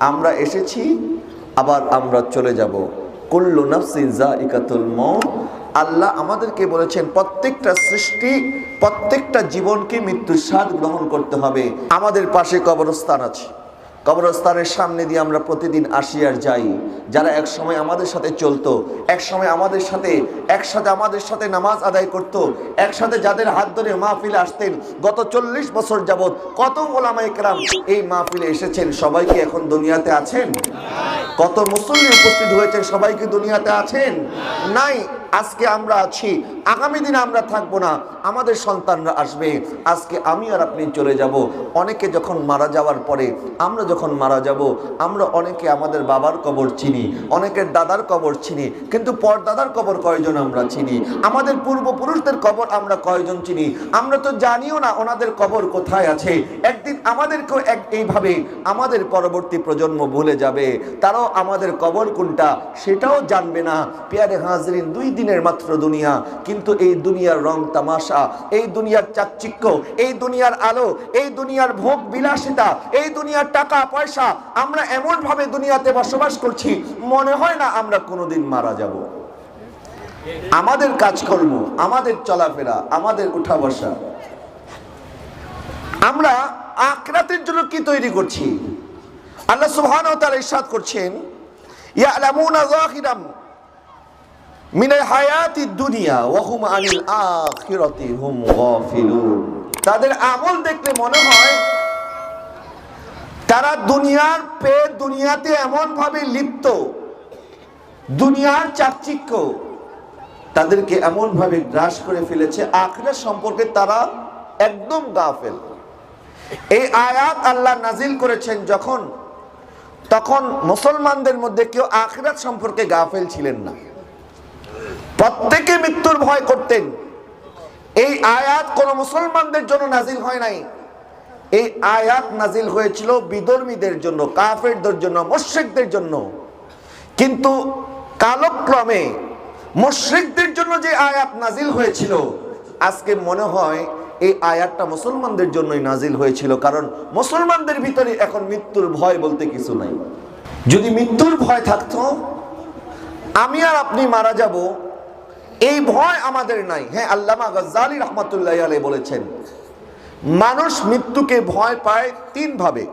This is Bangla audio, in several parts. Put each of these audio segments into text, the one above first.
আমরা এসেছি, আবার আমরা চলে যাব। কুল্লু নাফসিন যায়িকাতুল মউত। আল্লাহ আমাদেরকে বলেছেন প্রত্যেকটা সৃষ্টি, প্রত্যেকটা জীবনকে মৃত্যুর স্বাদ গ্রহণ করতে হবে। আমাদের পাশে কবরস্থান আছে, কবরস্থানের সামনে দিয়ে আমরা প্রতিদিন আসি আর যাই। যারা এক সময় আমাদের সাথে চলতো, এক সময় আমাদের সাথে আমাদের সাথে নামাজ আদায় করত, একসাথে যাদের হাত ধরে মাহফিলে আসতেন, গত 40 বছর যাবত কত ওলামায়ে কেরাম এই মাহফিলে এসেছেন, সবাই কি এখন দুনিয়াতে আছেন? কত মুসল্লি উপস্থিত হয়েছেন, সবাই কি দুনিয়াতে আছেন? নাই। আজকে আমরা আছি, আগামী দিনে আমরা থাকবো না, আমাদের সন্তানরা আসবে। আজকে আমি আর আপনি চলে যাব। অনেকে যখন মারা যাওয়ার পরে, আমরা যখন মারা যাব, আমরা অনেকে আমাদের বাবার কবর চিনি, অনেকের দাদার কবর চিনি, কিন্তু পরদাদার কবর কয়জন আমরা চিনি? আমাদের পূর্বপুরুষদের কবর আমরা কয়জন চিনি? আমরা তো জানিও না ওনাদের কবর কোথায় আছে। একদিন আমাদেরকেও এইভাবে আমাদের পরবর্তী প্রজন্ম ভুলে যাবে, তারাও আমাদের কবর কোনটা সেটাও জানবে না। পেয়ারে হাজরিন, 2 দিনের মাত্র দুনিয়া, কিন্তু এই দুনিয়ার রং তামাশা, এই দুনিয়ার চাকচিক্য, এই দুনিয়ার আলো, এই দুনিয়ার ভোগ বিলাসিতা, এই দুনিয়ার টাকা পয়সা, আমরা এমন ভাবে দুনিয়াতে বসবাস করছি, মনে হয় না আমরা কোনোদিন মারা যাব। আমাদের কাজকর্ম, আমাদের চলাফেরা, আমাদের উঠা বসা, আমরা আখিরাতের জন্য কি তৈরি করছি? আল্লাহ সুবহানাহু ওয়া তাআলা ইরশাদ করছেন, ইয়ালামুনা যাহিরাম মিনাল হায়াতিদ দুনিয়া ওয়া হুম আনিল আখিরাতি হুম গাফিলুন। তাদের আমল দেখলে মনে হয় তারা দুনিয়ার দুনিয়াতে এমন ভাবে লিপ্ত, দুনিয়ার চাকচিক্য তাদেরকে এমন ভাবে গ্রাস করে ফেলেছে, আখিরাত সম্পর্কে তারা একদম গাফেল। এই আয়াত আল্লাহ নাজিল করেছেন তখন মুসলমানদের মধ্যে কেউ আখিরাত সম্পর্কে গাফেল ছিলেন না, প্রত্যেকে মৃত্যুর ভয় করতেন। এই আয়াত কোন মুসলমানদের জন্য নাজিল হয় নাই, এই আয়াত নাজিল হয়েছিল বিধর্মীদের জন্য, কাফেরদের জন্য, মুশরিকদের জন্য। কিন্তু কালক্রমে মুশরিকদের জন্য যে আয়াত নাজিল হয়েছিল, আজকে মনে হয় এই আয়াতটা মুসলমানদের জন্যই নাজিল হয়েছিল, কারণ মুসলমানদের ভিতরে এখন মৃত্যুর ভয় বলতে কিছু নাই। যদি মৃত্যুর ভয় থাকতো, আমি আর আপনি মারা যাব, এই ভয় আমাদের নাই। হ্যাঁ, আল্লামা গজ্জালী রাহমাতুল্লাহি আলাইহি বলেছেন, মানুষ মৃত্যুকে ভয় পায় 3 ভাবে।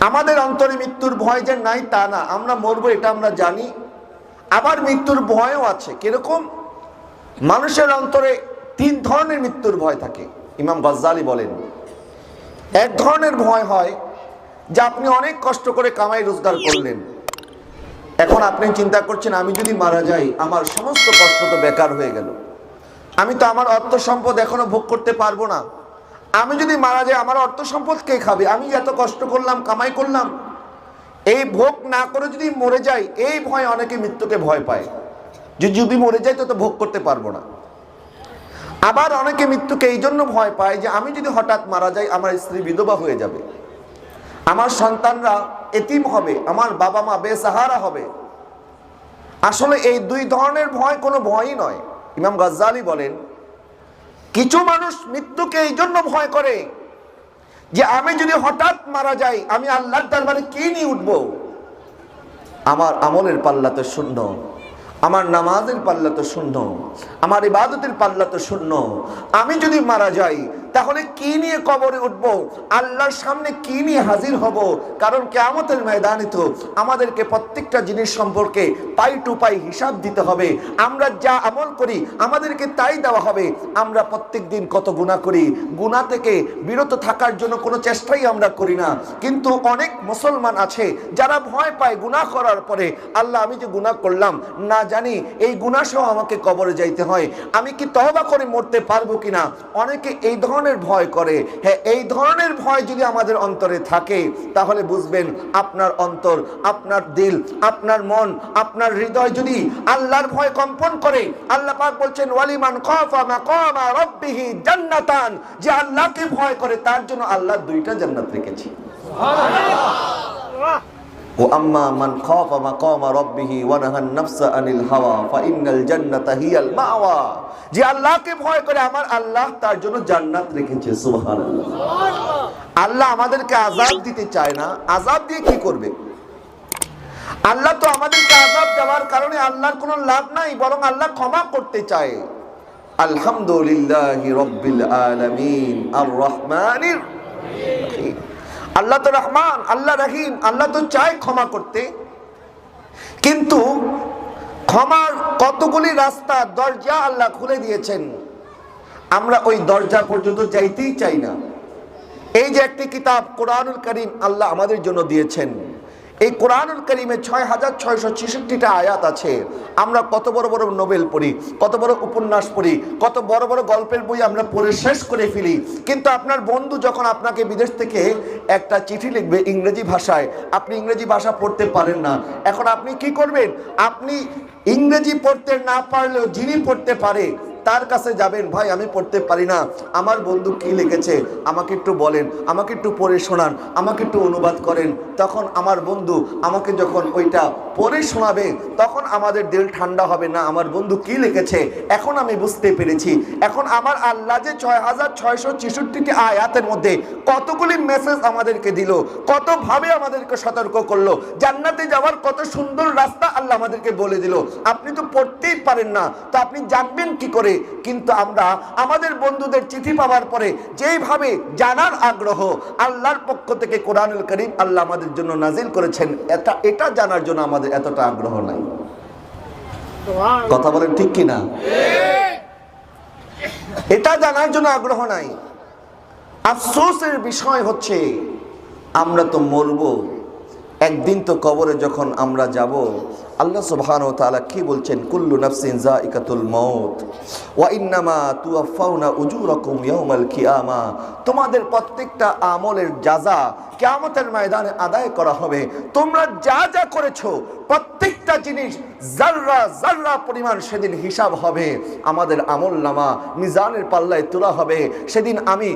আমাদের অন্তরে মৃত্যুর ভয় যে নাই তা না, আমরা মরবো এটা আমরা জানি, আবার মৃত্যুর ভয়ও আছে। কিরকম? মানুষের অন্তরে 3 ধরনের মৃত্যুর ভয় থাকে। ইমাম গজ্জালী বলেন, এক ধরনের ভয় হয় যে আপনি অনেক কষ্ট করে কামাই রোজগার করলেন, এখন আপনি চিন্তা করছেন আমি যদি মারা যাই আমার সমস্ত কষ্ট তো বেকার হয়ে গেল, আমি তো আমার অর্থ সম্পদ এখনো ভোগ করতে পারবো না, আমি যদি মারা যাই আমার অর্থ সম্পদ কে খাবে? আমি এত কষ্ট করলাম, কামাই করলাম, এই ভোগ না করে যদি মরে যাই, এই ভয় অনেকে মৃত্যুকে ভয় পায় যে যদি মরে যাই তো ভোগ করতে পারবো না। আবার অনেকে মৃত্যুকে এই জন্য ভয় পায় যে আমি যদি হঠাৎ মারা যাই আমার স্ত্রী বিধবা হয়ে যাবে, আমার সন্তানরা এতিম হবে, আমার বাবা মা বেসাহারা হবে। আসলে এই 2 ধরনের ভয় কোনো ভয়ই নয়। ইমাম গজ্জালী বলেন, কিছু মানুষ মৃত্যুকে এই জন্য ভয় করে যে আমি যদি হঠাৎ মারা যাই আমি আল্লাহর দরবারে কি নিয়ে উঠবো? আমার আমলের পাল্লা তো শূন্য, আমার নামাজের পাল্লা তো শূন্য, আমার ইবাদতের পাল্লা তো শূন্য। আমি যদি মারা যাই তাহলে কি নিয়ে কবরে উঠবো? আল্লাহর সামনে কি নিয়ে হাজির হব? কারণ কিয়ামতের ময়দানে তো আমাদেরকে প্রত্যেকটা জিনিস সম্পর্কে পাই টু পাই হিসাব দিতে হবে। আমরা যা আমল করি আমাদেরকে তাই দেওয়া হবে। আমরা প্রত্যেক দিন কত গুনাহ করি, গুনাহ থেকে বিরত থাকার জন্য কোনো চেষ্টাই আমরা করি না। কিন্তু অনেক মুসলমান আছে যারা ভয় পায় গুনাহ করার পরে, আল্লাহ আমি যে গুনাহ করলাম না জানি এই গুনাহ সহ আমাকে কবরে যাইতে হয়, আমি কি তওবা করে মরতে পারবো কিনা? অনেকে এই ধরনের ভয় করে। হ্যাঁ, এই ধরনের ভয় যদি আমাদের অন্তরে থাকে তাহলে বুঝবেন আপনার অন্তর, আপনার দিল, আপনার মন, আপনার হৃদয় যদি আল্লাহর ভয় কম্পন করে। আল্লাহ পাক বলছেন, ওয়ালিমান খাফা মাকামা রাব্বিহি জান্নাতান, যে আল্লাহকে ভয় করে তার জন্য আল্লাহ 2টা জান্নাত রেখেছে। সুবহানাল্লাহ। ও আম্মা মান খাফা মাকামা রাব্বিহি ওয়া নাহান নাফসা আনিল হাওয়া ফাইনাল জান্নাতা হিয়াল মাওয়া, যে আল্লাহকে ভয় করে আমার আল্লাহ তার জন্য জান্নাত রেখেছে। সুবহানাল্লাহ। আল্লাহ আমাদেরকে আযাব দিতে চায় না, আযাব দিয়ে কি করবে? আল্লাহ তো আমাদেরকে আযাব দেওয়ার কারণে আল্লাহর কোনো লাভ নাই, বরং আল্লাহ ক্ষমা করতে চায়। আলহামদুলিল্লাহি রাব্বিল আলামিন আর রহমানির রহিম। আল্লাহ তো রহমান, আল্লাহ রহিম, আল্লাহ তো চায় ক্ষমা করতে, কিন্তু ক্ষমার কতগুলি রাস্তা, দরজা আল্লাহ খুলে দিয়েছেন, আমরা ওই দরজা পর্যন্ত যাইতেই চাই না। এই যে একটি কিতাব কোরআনুল কারীম আল্লাহ আমাদের জন্য দিয়েছেন, এই কোরআনুল কারীমে 6666টা আয়াত আছে। আমরা কত বড় বড় নোবেল পড়ি, কত বড় উপন্যাস পড়ি, কত বড় বড় গল্পের বই আমরা পড়ে শেষ করে ফেলি, কিন্তু আপনার বন্ধু যখন আপনাকে বিদেশ থেকে একটা চিঠি লিখবে ইংরেজি ভাষায়, আপনি ইংরেজি ভাষা পড়তে পারেন না, এখন আপনি কি করবেন? আপনি ইংরেজি পড়তে না পারলেও যিনি পড়তে পারে তার কাছে যাবেন, ভাই আমি পড়তে পারি না, আমার বন্ধু কি লিখেছে আমাকে একটু বলেন, আমাকে একটু পড়ে শোনান, আমাকে একটু অনুবাদ করেন। তখন আমার বন্ধু আমাকে যখন ওইটা পড়ে শোনাবে, তখন আমাদের দিল ঠান্ডা হবে, না আমার বন্ধু কি লিখেছে এখন আমি বুঝতে পেরেছি। এখন আমার আল্লাহ যে 6666টি আয়াতের মধ্যে কতগুলি মেসেজ আমাদেরকে দিল, কতভাবে আমাদেরকে সতর্ক করলো, জান্নাতে যাওয়ার কত সুন্দর রাস্তা আল্লাহ আমাদেরকে বলে দিল, আপনি তো পড়তেই পারেন না, তো আপনি জানবেন কি করে? কিন্তু আমরা আমাদের বন্ধুদের চিঠি পাওয়ার পরে যেইভাবে জানার আগ্রহ, আল্লাহর পক্ষ থেকে কোরআনুল কারীম আল্লাহ আমাদের জন্য নাজিল করেছেন, এটা জানার জন্য আমাদের এতটা আগ্রহ নাই। কথা বলেন ঠিক কিনা? এটা জানার জন্য আগ্রহ নাই। আফসোসের বিষয় হচ্ছে আমরা তো মরবো, একদিন তো কবরে যখন আমরা যাব, আল্লাহ সুবহানাহু ওয়া তাআলা কি বলছেন? কুল্লু নাফসিন যায়িকাতুল মাউত ওয়া ইন্নামা তুওয়াফাউনা উজুরাকুম ইয়াওমাল কিয়ামা। তোমাদের প্রত্যেকটা আমলের জাযা কিয়ামতের ময়দানে আদায় করা হবে। তোমরা যা যা করেছো প্রত্যেকটা জিনিস যাররা যাররা পরিমাণ সেদিন হিসাব হবে। আমাদের আমলনামা মিজানের পাল্লায় তোলা হবে। সেদিন আমি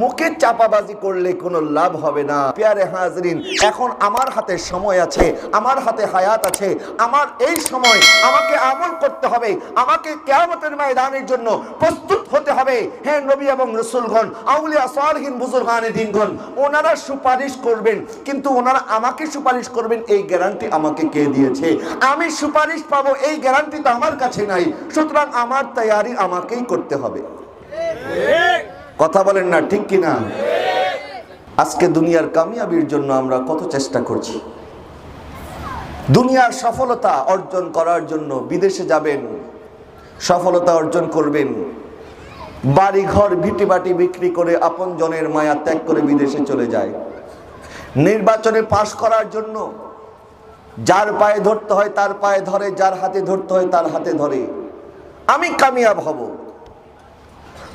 মুখে চাপাবাজি করলে কোনো লাভ হবে না। প্যারে হাজরিন, এখন আমার হাতে সময় আছে, আমার হাতে হায়াত আছে, আমার এই সময় আমাকে আমল করতে হবে, আমাকে কিয়ামতের ময়দানের জন্য প্রস্তুত হতে হবে। হ্যাঁ, নবী এবং রাসূলগণ, আউলিয়া সালিহিন, বুজুর্গানে দ্বীনগণ ওনারা সুপারিশ করবেন, কিন্তু ওনারা আমাকে সুপারিশ করবেন এই গ্যারান্টি আমাকে কে দিয়েছে? আমি সুপারিশ পাবো এই গ্যারান্টি তো আমার কাছে নাই। সুতরাং আমার তৈয়ারি আমাকেই করতে হবে। কথা বলেন না ঠিক কিনা? আজকে দুনিয়ার কামিয়াবির জন্য আমরা কত চেষ্টা করছি, দুনিয়ার সফলতা অর্জন করার জন্য বিদেশে যাবেন, সফলতা অর্জন করবেন, বাড়ি ঘর ভিটি বাটি বিক্রি করে আপন জনের মায়া ত্যাগ করে বিদেশে চলে যায়। নির্বাচনে পাশ করার জন্য যার পায়ে ধরতে হয় তার পায়ে ধরে, যার হাতে ধরতে হয় তার হাতে ধরে, আমি কামিয়াব হব।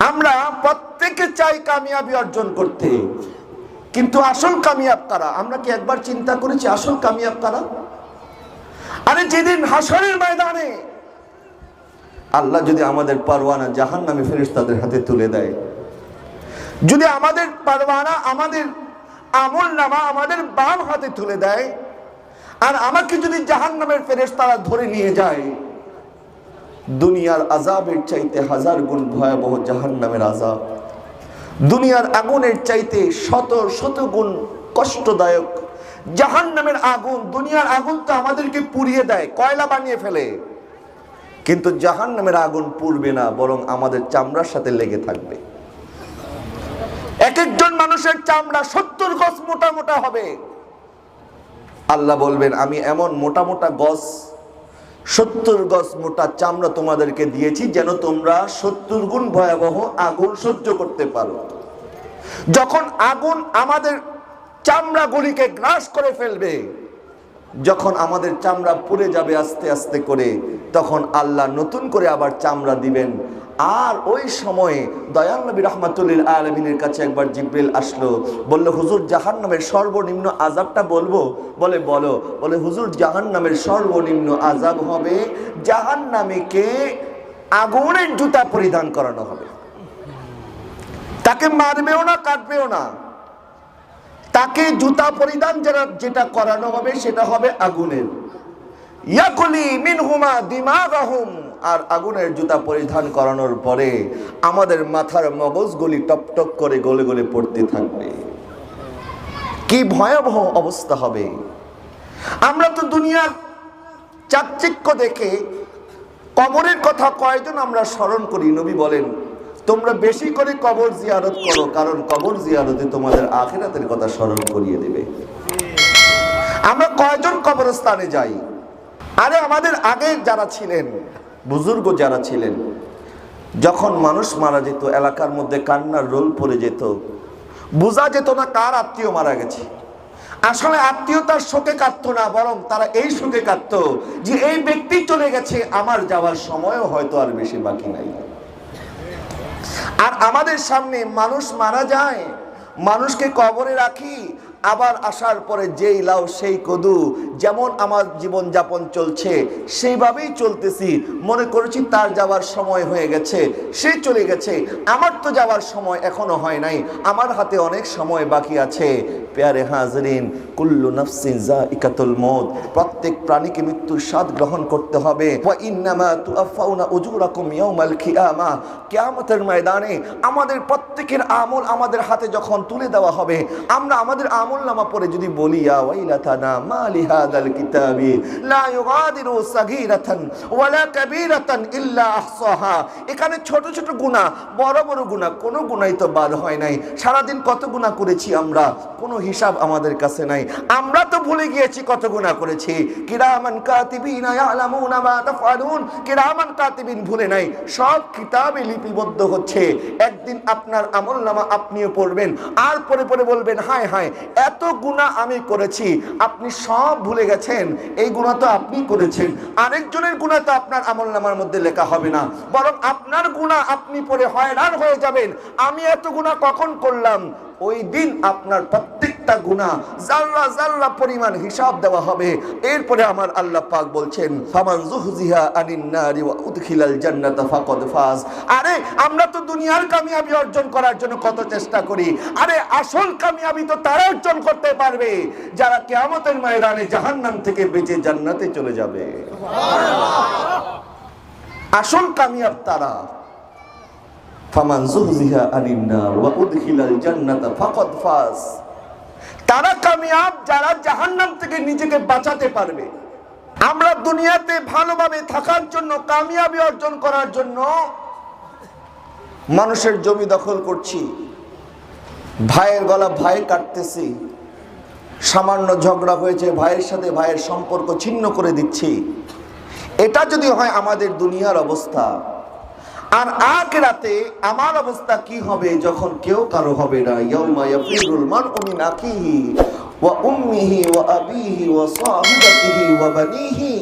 আমরা প্রত্যেকে চাই কামিয়াবি অর্জন করতে, কিন্তু আসল কামিয়াব কারা? আমরা কি একবার চিন্তা করেছি আসল কামিয়াব কারা? আরে যেদিন হাসরের ময়দানে আল্লাহ যদি আমাদের পরওয়ানা জাহান্নামী ফেরেশতাদের হাতে তুলে দেয়, যদি আমাদের পরওয়ানা, আমাদের আমলনামা আমাদের বাম হাতে তুলে দেয়, আর আমাকে যদি জাহান্নামের ফেরেশতারা ধরে নিয়ে যায়, দুনিয়ার আযাবের চাইতে হাজার গুণ ভয়াবহ জাহান্নামের আযাব, দুনিয়ার আগুনের চাইতে শত শত গুণ কষ্টদায়ক জাহান্নামের আগুন। দুনিয়ার আগুন তো আমাদেরকে পুড়িয়ে দেয়, কয়লা বানিয়ে ফেলে, কিন্তু জাহান্নামের আগুন পুড়বে না, বরং আমাদের চামড়ার সাথে লেগে থাকবে। এক একজন মানুষের চামড়া 70 গজ মোটা মোটা হবে। আল্লাহ বলবেন, আমি এমন মোটা মোটা গজ, 70 গজ মোটা চামড়া তোমাদেরকে দিয়েছি যেন তোমরা 70 গুণ ভয়াবহ আগুন সহ্য করতে পারো। যখন আগুন আমাদের চামড়াগুলিকে গ্রাস করে ফেলবে, যখন আমাদের চামড়া পুড়ে যাবে আস্তে আস্তে করে, তখন আল্লাহ নতুন করে আবার চামড়া দিবেন। আর ওই সময়ে দয়াল নবী রাহমাতুল আলামিনের কাছে একবার জিবরিল আসলো, বলল, হুজুর জাহান্নামের সর্বনিম্ন আযাবটা বলবো? বলে বলো। বলে, হুজুর জাহান্নামের সর্বনিম্ন আযাব হবে জাহান্নামীকে আগুনের জুতা পরিধান করানো হবে। তাকে মারবেও না, কাটবেও না, তাকে জুতা পরিধান যেটা করানো হবে সেটা হবে আগুনের। ইয়াকুলি মিনহুমা দিমাগাহুম, আর আগুনের জুতা পরিধান করানোর পরে আমাদের মাথার মগজগুলি টপ টপ করে গলে গলে পড়তে থাকবে। কি ভয়াবহ অবস্থা হবে। আমরা তো দুনিয়ার চাকচিক্য দেখে কবরের কথা কয়জন আমরা স্মরণ করি। নবী বলেন, তোমরা বেশি করে কবর জিয়ারত করো, কারণ কবর জিয়ারতে তোমাদের আখিরাতের কথা স্মরণ করিয়ে দেবে। আমরা কয়জন কবরস্থানে যাই? আরে আমাদের আগে যারা ছিলেন, বুজুর্গ যারা ছিলেন, যখন মানুষ মারা যেত এলাকার মধ্যে কান্নার রোল পড়ে যেত, বোঝা যেত না কার আত্মীয় মারা গেছে। আসলে আত্মীয়তার শোকে কাঁদতো না, বরং তারা এই শোকে কাঁদতো যে এই ব্যক্তি চলে গেছে, আমার যাওয়ার সময়ও হয়তো আর বেশি বাকি নাই। আর আমাদের সামনে মানুষ মারা যায়, মানুষকে কবরে রাখি, আবার আসার পরে যেই লাউ সেই কদু, যেমন আমার জীবন যাপন চলছে সেইভাবেই চলতেছি, মনে করেছি তার যাওয়ার সময় হয়ে গেছে, সে চলে গেছে, আমার তো যাওয়ার সময় এখনো হয় নাই, আমার হাতে অনেক সময় বাকি আছে। প্যারে হাজরিন, কুল্লু নাফসিন যায়িকাতুল মউত, প্রত্যেক প্রাণীকে মৃত্যুর স্বাদ গ্রহণ করতে হবে। ওয়া ইন্নামা তুআফাউনা উজুরাকুম ইয়াউমাল কিয়ামা, কিয়ামতের ময়দানে আমাদের প্রত্যেকের আমল আমাদের হাতে যখন তুলে দেওয়া হবে, আমরা আমাদের আমলনামা পড়ে যদি বলি, ইয়া ওয়াইলাতানা মা লিহাদাল কিতাবি লা ইউগাদিরু সাগীরাতান ওয়ালা কাবীরাতান ইল্লা আহসাহা, এখানে ছোট ছোট গুনাহ, বড় বড় গুনাহ, কোনো গুনাহই তো বাদ হয় নাই। সারাদিন কত গুনাহ করেছি আমরা, কোনো হিসাব আমাদের কাছে নাই। আমরা তো ভুলে গিয়েছি কত গুনাহ করেছি। কিরামান কাতিবিনা ইয়ালামুনা মা তাফআলুন, কিরামান কাতিবিন ভুলে নাই, সব কিতাবে লিপিবদ্ধ হচ্ছে। একদিন আপনার আমলনামা আপনিও পড়বেন, আর পড়ে পড়ে বলবেন, হায় হায় এত গুনাহ আমি করেছি, আপনি সব ভুলে গেছেন। এই গুনাহ তো আপনি করেছেন, আরেকজনের গুনাহ তো আপনার আমলনামার মধ্যে লেখা হবে না, বরং আপনার গুনাহ আপনি পড়ে হয়রান হয়ে যাবেন, আমি এত গুনাহ কখন করলাম। ওই দিন আপনার প্রত্যেকটা গুনাহ জাররা জাররা পরিমাণ হিসাব দেওয়া হবে। এরপরে আমার আল্লাহ পাক বলছেন, ফামান যুহজিহা আনিন নারি ওয়া উদখিলাল জান্নাতা ফাকাদ ফাজ। আরে আমরা তো দুনিয়ার কামিয়াবি অর্জন করার জন্য কত চেষ্টা করি, আরে আসল কামিয়াবি তো তারা অর্জন করতে পারবে যারা কিয়ামতের ময়দানে জাহান্নাম থেকে বেঁচে জান্নাতে চলে যাবে। আসল কামিয়াব তারা। ফামান যুহজিহা আনিন নার ওয়া উদখিলাল জান্নাতা ফাকাদ ফাজ, তারা কামিয়াব যারা জাহান্নাম থেকে নিজেকে বাঁচাতে পারবে। আমরা দুনিয়াতে ভালোভাবে থাকার জন্য, কামিয়াবি অর্জন করার জন্য মানুষের জমি দখল করছি, ভাইয়ের গলা ভাই কাটতেছি, সামান্য ঝগড়া হয়েছে ভাইয়ের সাথে ভাইয়ের সম্পর্ক ছিন্ন করে দিচ্ছি। এটা যদি হয় আমাদের দুনিয়ার অবস্থা, আর আখিরাতে আমার অবস্থা কি হবে যখন কেউ কারো হবে না। ইয়াউমা ইয়াফিরুল মারউ মিন আখিহি ওয়া উম্মিহি ওয়া আবিহি ওয়া সাহিবাতিহি ওয়া বানিহি,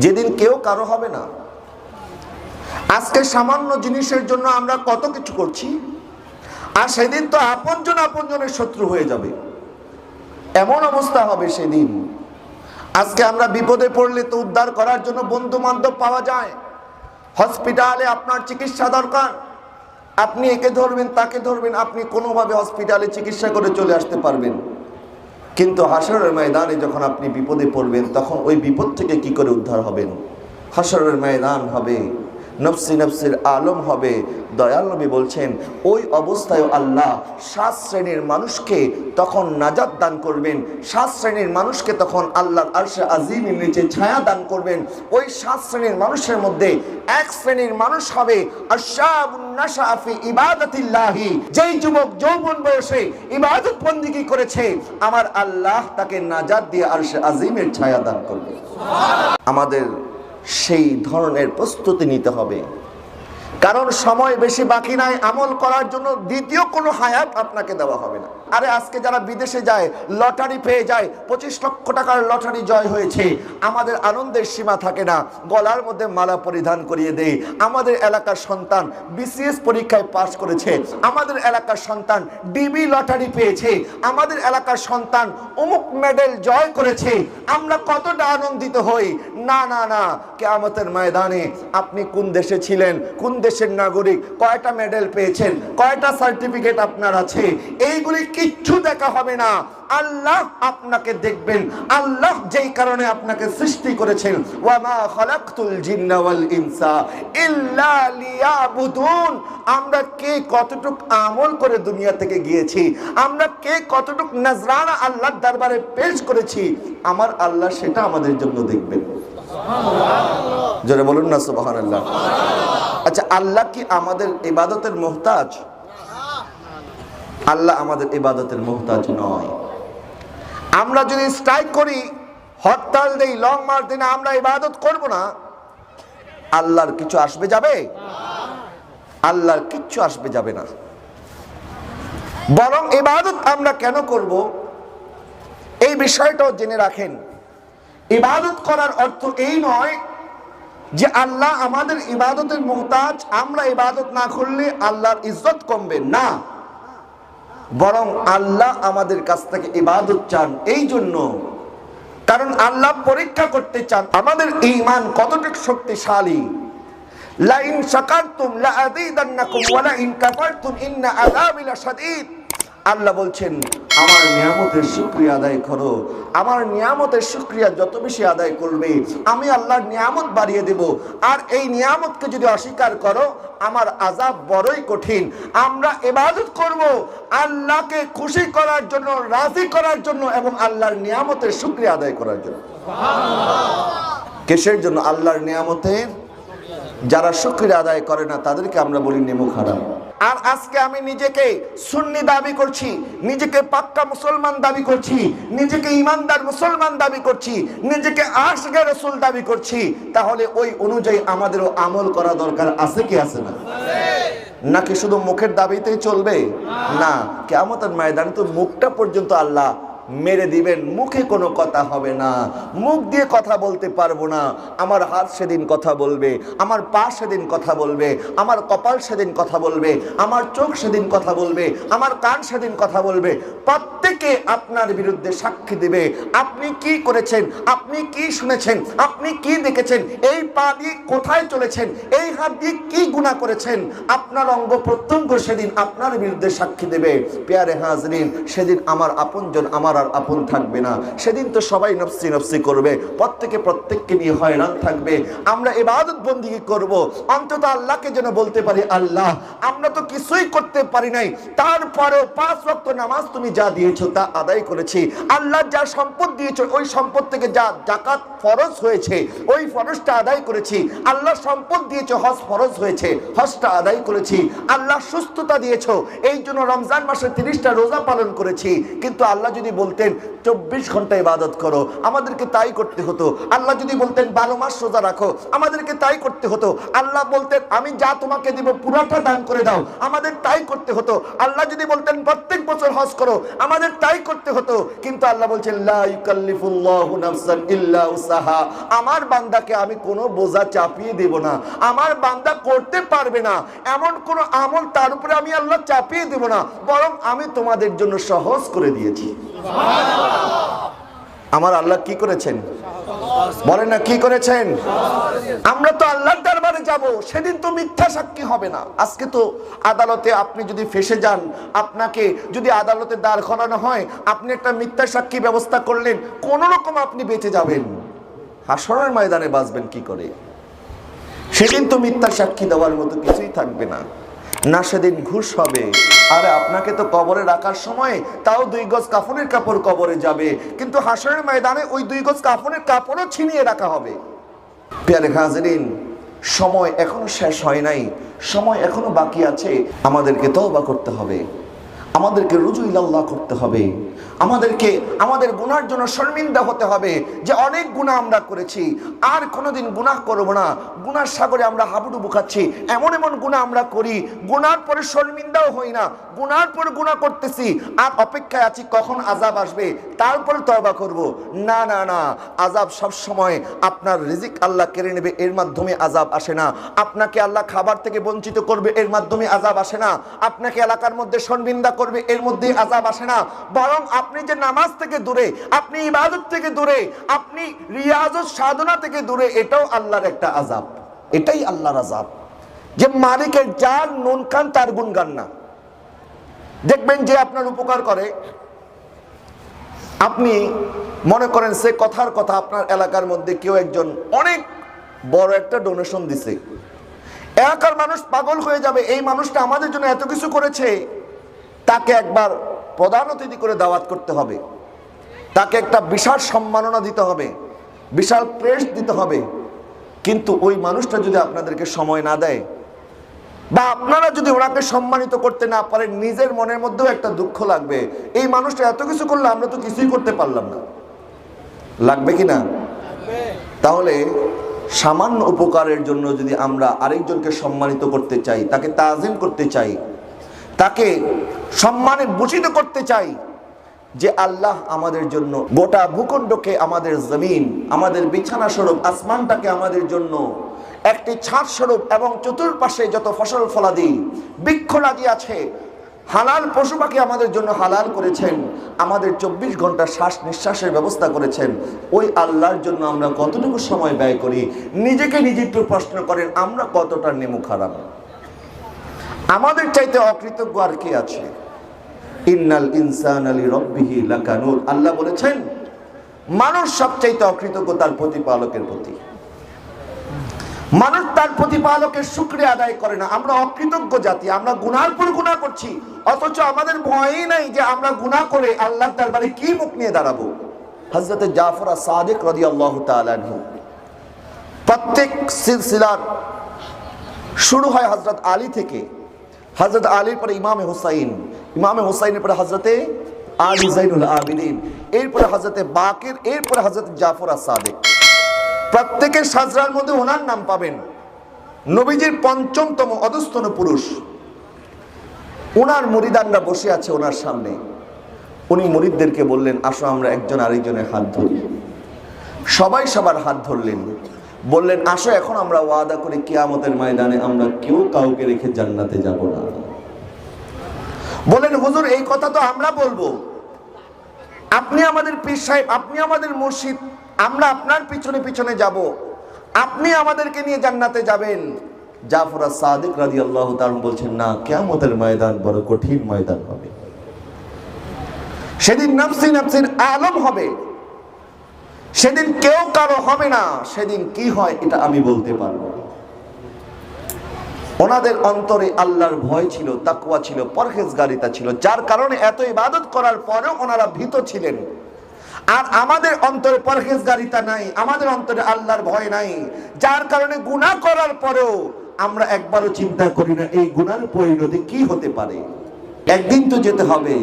যেদিন কেউ কারো হবে না। আজকে সামান্য জিনিসের জন্য আমরা কত কিছু করছি, আর সেদিন তো আপনজন আপনজনের শত্রু হয়ে যাবে, এমন অবস্থা হবে সেদিন। আজকে আমরা বিপদে পড়লে তো উদ্ধার করার জন্য বন্ধু বান্ধব পাওয়া যায়। হসপিটালে আপনার চিকিৎসা দরকার, আপনি একে ধরবেন তাকে ধরবেন, আপনি কোনোভাবে হসপিটালে চিকিৎসা করে চলে আসতে পারবেন। কিন্তু হাসরের ময়দানে যখন আপনি বিপদে পড়বেন, তখন ওই বিপদ থেকে কি করে উদ্ধার হবেন? হাসরের ময়দান হবে, নফসি নফসির আলম হবে। দয়াল নবী বলছেন, ওই অবস্থায় আল্লাহ 7 শ্রেণীর মানুষকে তখন নাজাত দান করবেন। 7 শ্রেণীর মানুষকে তখন আল্লাহর আরশে আজিমের নিচে ছায়া দান করবেন। ওই 7 শ্রেণীর মানুষের মধ্যে এক শ্রেণীর মানুষ হবে আশাবুন নাশা ফি ইবাদাতিল্লাহি, যেই যুবক যৌবন বয়সে ইবাদত বন্দেগী করেছে, আমার আল্লাহ তাকে নাজাত দিয়ে আরশে আজিমের ছায়া দান করবে। আমাদের সেই ধরনের প্রস্তুতি নিতে হবে, কারণ সময় বেশি বাকি নাই আমল করার জন্য। দ্বিতীয় কোনো হায়াত আপনাকে দেওয়া হবে না। আরে আজকে যারা বিদেশে যায়, লটারি পেয়ে যায়, 25 লক্ষ টাকার লটারি জয় হয়েছে, আমাদের আনন্দের সীমা থাকে না, গলার মধ্যে মালা পরিধান করিয়ে দেয়। আমাদের এলাকার সন্তান বিসিএস পরীক্ষায় পাশ করেছে, আমাদের এলাকার সন্তান ডিবি লটারি পেয়েছে, আমাদের এলাকার সন্তান অমুক মেডেল জয় করেছে, আমরা কতটা আনন্দিত হই। না না না, কিয়ামতের ময়দানে আপনি কোন দেশে ছিলেন, কোন দেশের নাগরিক, কয়টা মেডেল পেয়েছেন, কয়টা সার্টিফিকেট আপনার আছে, এইগুলি কি কিচ্ছু দেখা হবে না, আল্লাহ আপনাকে দেখবেন। আল্লাহ যেই কারণে আপনাকে সৃষ্টি করেছেন, ওয়া মা খালাকতুল জিন্না ওয়াল ইনসা ইল্লা লিয়াবুদুন। আমরা কে কতটুক আমল করে দুনিয়া থেকে গিয়েছি, আমরা কে কতটুক নজরানা আল্লাহর দরবারে পেশ করেছি, আমার আল্লাহ সেটা আমাদের জন্য দেখবেন। জোরে বলুন না সুবহানাল্লাহ। আচ্ছা, আল্লাহ কি আমাদের ইবাদতের মুহতাজ? আল্লাহ আমাদের ইবাদতের মুহতাজ নয়। আমরা যদি স্ট্রাইক করি, হরতাল দেই, লং মার্চ দিই, আমরা ইবাদত করব না, আল্লাহর কিছু আসবে যাবে? আল্লাহর কিচ্ছু আসবে যাবে না। বরং ইবাদত আমরা কেন করব এই বিষয়টাও জেনে রাখেন। ইবাদত করার অর্থ এই নয় যে আল্লাহ আমাদের ইবাদতের মুহতাজ, আমরা ইবাদত না করলে আল্লাহর ইজ্জত কমবে না। বরং আল্লাহ আমাদের কাছ থেকে ইবাদত চান এই জন্য, কারণ আল্লাহ পরীক্ষা করতে চান আমাদের ঈমান কতটুকু শক্তিশালী। লা ইন শাকারতুম লা আযীদান্নাকুম ওয়া লা ইন কাফারতুম ইন্না আযাবি লাশাদীদ। আল্লাহ বলছেন, আমার নিয়ামতের শুকরিয়া আদায় করো। আমার নিয়ামতের শুকরিয়া যত বেশি আদায় করবে, আমি আল্লাহর নিয়ামত বাড়িয়ে দেব। আর এই নিয়ামতকে যদি অস্বীকার করো, আমার আযাব বড়ই কঠিন। আমরা ইবাদত করব আল্লাহকে খুশি করার জন্য, রাজি করার জন্য, এবং আল্লাহর নিয়ামতের শুকরিয়া আদায় করার জন্য। কিসের জন্য? আল্লাহর নিয়ামতের। যারা শুকরিয়া আদায় করে না তাদেরকে আমরা বলি নেমুখ হারাম। আর আজকে আমি নিজেকে সুন্নি দাবি করছি, নিজেকে পাক্কা মুসলমান দাবি করছি, নিজেকে ইমানদার মুসলমান দাবি করছি, নিজেকে আশিকে রাসূল দাবি করছি, তাহলে ওই অনুযায়ী আমাদেরও আমল করা দরকার আছে কি আছে না? নাকি শুধু মুখের দাবিতেই চলবে? না, কিয়ামতের ময়দানে তো মুখটা পর্যন্ত আল্লাহ মেরে দিবেন, মুখে কোনো কথা হবে না, মুখ দিয়ে কথা বলতে পারবো না। আমার হাত সেদিন কথা বলবে, আমার পা সেদিন কথা বলবে, আমার কপাল সেদিন কথা বলবে, আমার চোখ সেদিন কথা বলবে, আমার কান সেদিন কথা বলবে। প্রত্যেকে আপনার বিরুদ্ধে সাক্ষী দিবে। আপনি কি করেছেন, আপনি কি শুনেছেন, আপনি কি দেখেছেন, এই পা দিয়ে কোথায় চলেছেন, এই হাত দিয়ে কি গুনাহ করেছেন, আপনার অঙ্গ প্রত্যঙ্গ সেদিন আপনার বিরুদ্ধে সাক্ষী দেবে। প্যারে হাজরিন, সেদিন আমার আপনজন আমার আর আপন থাকবে না। সেদিন তো সবাই নফসি নফসি করবে, প্রত্যেকে প্রত্যেককে নিয়ে হয়রান থাকবে। আমরা ইবাদত বন্দেগী করব, অন্তত আল্লাহকে যেন বলতে পারি, আল্লাহ আমরা তো কিছুই করতে পারি নাই, তারপরেও 5 ওয়াক্ত নামাজ তুমি যা দিয়েছো তা আদায় করেছি। আল্লাহ যা সম্পদ দিয়েছো, ওই সম্পদ থেকে যা যাকাত ফরজ হয়েছে ওই ফরজটা আদায় করেছি। আল্লাহ সম্পদ দিয়েছো, হজ ফরজ হয়েছে, হজটা আদায় করেছি। আল্লাহ সুস্থতা দিয়েছো, এই জন্য রমজান মাসে 30টা রোজা পালন করেছি। কিন্তু আল্লাহ যদি বলতেন 24 ঘন্টা ইবাদত করো, আমাদেরকে তাই করতে হতো। আল্লাহ যদি বলতেন 12 মাস রোজা রাখো, আমাদেরকে তাই করতে হতো। আল্লাহ বলতেন আমি যা তোমাকে দিব পুরোটা দান করে দাও, আমাদের তাই করতে হতো। আল্লাহ যদি বলতেন প্রত্যেক বছর হজ করো, আমাদের তাই করতে হতো। কিন্তু আল্লাহ বলছেন লা ইউকাল্লিফুল্লাহু নাফসান ইল্লা উসাহা, আমার বান্দাকে আমি কোনো বোঝা চাপিয়ে দেব না। আমার বান্দা করতে পারবে না এমন কোন আমল তার উপরে আমি আল্লাহ চাপিয়ে দেব না, বরং আমি তোমাদের জন্য সহজ করে দিয়েছি। আমার আল্লাহ কি করেছেন বলেন না, কি করেছেন? আমরা তো আল্লাহর দরবারে যাব, সেদিন তো মিথ্যা সাক্ষী হবে না। আজকে তো আদালতে আপনি যদি ফেসে যান, আপনাকে যদি আদালতে দাঁড় করানো হয়, আপনি একটা মিথ্যা সাক্ষী ব্যবস্থা করলেন, কোন রকম আপনি বেঁচে যাবেন, হাসরের ময়দানে বাঁচবেন কি করে? সেদিন তো মিথ্যা সাক্ষী দেওয়ার মতো কিছুই থাকবে না। না সেদিন ঘুষ হবে। আরে আপনাকে তো কবরে রাখার সময় তাও 2 গজ কাফনের কাপড় কবরে যাবে, কিন্তু হাসরের ময়দানে ওই 2 গজ কাফনের কাপড়ও ছিনিয়ে রাখা হবে। প্রিয় হাজরিন, সময় এখনো শেষ হয় নাই, সময় এখনো বাকি আছে। আমাদেরকে তওবা করতে হবে, আমাদেরকে রুজু ইলাল্লাহ করতে হবে, আমাদেরকে আমাদের গুনার জন্য শর্মিন্দা হতে হবে যে অনেক গুনাহ আমরা করেছি, আর কোনোদিন গুনাহ করব না। গুনার সাগরে আমরা হাবুডুবু খাচ্ছি, এমন এমন গুনাহ আমরা করি, গুনার পরে শর্মিন্দাও হই না, গুনার পরে গুনাহ করতেছি, আর অপেক্ষায় আছি কখন আযাব আসবে তারপরে তওবা করব। না না না, আযাব সব সময় আপনার রিজিক আল্লাহ কেড়ে নেবে, এর মাধ্যমে আযাব আসে না। আপনাকে আল্লাহ খাবার থেকে বঞ্চিত করবে, এর মাধ্যমে আযাব আসে না। আপনাকে এলাকার মধ্যে শর্মিন্দা করবে, এর মধ্যে আযাব আসে না। বরং আপনি যে নামাজ থেকে দূরে, আপনি ইবাদত থেকে দূরে, আপনি রিয়াজত সাধনা থেকে দূরে, এটাও আল্লাহর একটা আযাব। এটাই আল্লাহর আযাব যে মালিকের যার নুন খান তার গুণ গান না। দেখবেন যে আপনার উপকার করে, আপনি মনে করেন সে কথার কথা আপনার এলাকার মধ্যে কেউ একজন অনেক বড় একটা ডোনেশন দিছে, এলাকার মানুষ পাগল হয়ে যাবে, এই মানুষটা আমাদের জন্য এত কিছু করেছে, তাকে একবার প্রধান অতিথি করে দাওয়াত করতে হবে, তাকে একটা বিশাল সম্মাননা দিতে হবে, বিশাল প্রেস দিতে হবে। কিন্তু ওই মানুষটা যদি আপনাদেরকে সময় না দেয় বা আপনারা যদি ওনাকে সম্মানিত করতে না পারেন, নিজের মনের মধ্যেও একটা দুঃখ লাগবে, এই মানুষটা এত কিছু করলে আমরা তো কিছুই করতে পারলাম না, লাগবে কি না? তাহলে সামান্য উপকারের জন্য যদি আমরা আরেকজনকে সম্মানিত করতে চাই, তাকে তাজিম করতে চাই, তাকে সম্মানে ভূষিত করতে চাই, যে আল্লাহ আমাদের জন্য গোটা ভূখণ্ডকে, আমাদের জমিন, আমাদের বিছানা স্বরূপ আসমানটাকে আমাদের জন্য একটি ছাদ স্বরূপ এবং চতুর্পাশে যত ফসল ফলাদি বৃক্ষরাজি আছে, হালাল পশু পাখি আমাদের জন্য হালাল করেছেন, আমাদের 24 ঘন্টা শ্বাস নিঃশ্বাসের ব্যবস্থা করেছেন, ওই আল্লাহর জন্য আমরা কতটুকু সময় ব্যয় করি? নিজেকে নিজে একটু প্রশ্ন করেন, আমরা কতটা নেমুখ হারাম? আমাদের চাইতে অকৃতজ্ঞ আর কে আছে? ইন্নাল ইনসানা লিরাব্বিহি লাকানুর, আল্লাহ বলেছেন মানুষ সবচাইতে অকৃতজ্ঞ তার প্রতিপালকের প্রতি। মানুষ তার প্রতিপালকের শুকরিয়া আদায় করে না। আমরা অকৃতজ্ঞ জাতি, আমরা গুনার পর গুনাহ করছি, অথচ আমাদের ভয়ই নাই যে আমরা গুনাহ করে আল্লাহর দরবারে কি মুখ নিয়ে দাঁড়াবো। হযরত জাফর আস-সাদিক রাদিয়াল্লাহু তাআলা আনহু, প্রত্যেক সিলসিলার শুরু হয় হযরত আলী থেকে, হযরত আলীর পরে ইমামে হুসাইন, ইমামে হুসাইনের পরে হযরতে আলী যাইনুল আবিদিন, এরপরে হযরতে বাকির, এরপরে হযরত জাফর আস-সাদিক। প্রত্যেকের সাজরার মধ্যে ওনার নাম পাবেন। নবীজির পঞ্চমতম অধস্তন পুরুষ, ওনার মুরিদানরা বসে আছে ওনার সামনে। উনি মুরিদদেরকে বললেন, আসো আমরা একজন আরেকজনের হাত ধরি। সবাই সবার হাত ধরলেন, বললেন, আসো এখন আমরা ওয়াদা করি কিয়ামতের ময়দানে আমরা কেউ কাউকে রেখে জান্নাতে যাব না। বলেন, হুজুর এই কথা তো আমরা বলবো, আপনি আমাদের পীর সাহেব, আপনি আমাদের মুর্শিদ, আমরা আপনার পিছনে পিছনে যাব, আপনি আমাদেরকে নিয়ে জান্নাতে যাবেন। জাফর আস-সাদিক রাদিয়াল্লাহু তাআলা বলছেন, না, কিয়ামতের ময়দান বড় কঠিন ময়দান হবে, সেদিন নফসি নফসির আলম হবে, সেদিন কেউ কারো হবে না, সেদিন কি হয় এটা আমি বলতে পারবো না। ওনাদের অন্তরে আল্লাহর ভয় ছিল, তাকওয়া ছিল, পরহেজগারিতা ছিল, যার কারণে এত ইবাদত করার পরেও ওনারা ভীত ছিলেন। আর আমাদের অন্তরে পরহেজগারিতা নাই, আমাদের অন্তরে আল্লাহর ভয় নাই, যার কারণে গুনাহ করার পরেও আমরা একবারও চিন্তা করি না এই গুনার পরিণতি কি হতে পারে। একদিন তো যেতে হবে,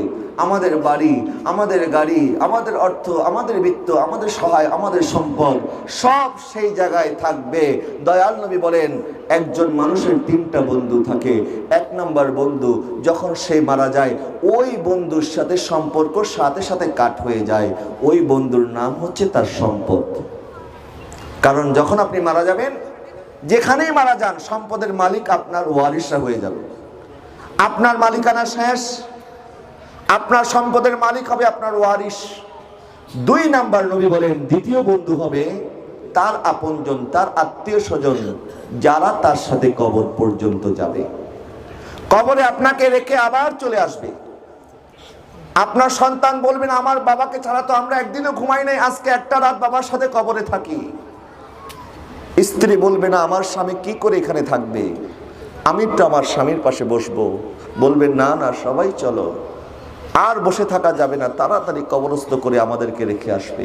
আমাদের বাড়ি, আমাদের গাড়ি, আমাদের অর্থ, আমাদের বিত্ত, আমাদের সহায়, আমাদের সম্পদ সব সেই জায়গায় থাকবে। দয়াল নবী বলেন, একজন মানুষের 3টা বন্ধু থাকে। 1 নম্বর বন্ধু যখন সে মারা যায়, ওই বন্ধুর সাথে সম্পর্ক সাথে সাথে কাট হয়ে যায়, ওই বন্ধুর নাম হচ্ছে তার সম্পদ। কারণ যখন আপনি মারা যাবেন, যেখানেই মারা যান, সম্পদের মালিক আপনার ওয়ারিসরা হয়ে যাবে। আপনার মালিকানা শেষ, আপনার সম্পদের মালিক হবে আপনার ওয়ারিস। 2 নাম্বার নবী বলেন, দ্বিতীয় বন্ধু হবে তার আপনজন, তার আত্মীয় স্বজন, যারা তার সাথে কবর পর্যন্ত যাবে। কবরে আপনাকে রেখে আবার চলে আসবে। আপনার সন্তান বলবেন, আমার বাবাকে ছাড়া তো আমরা একদিনও ঘুমাই নাই, আজকে একটা রাত বাবার সাথে কবরে থাকি। স্ত্রী বলবে না, আমার স্বামী কি করে এখানে থাকবে, আমি তো আমার স্বামীর পাশে বসবো। বলবেন, না না, সবাই চলো, আর বসে থাকা যাবে না, তাড়াতাড়ি কবরস্থ করে আমাদেরকে রেখে আসবে।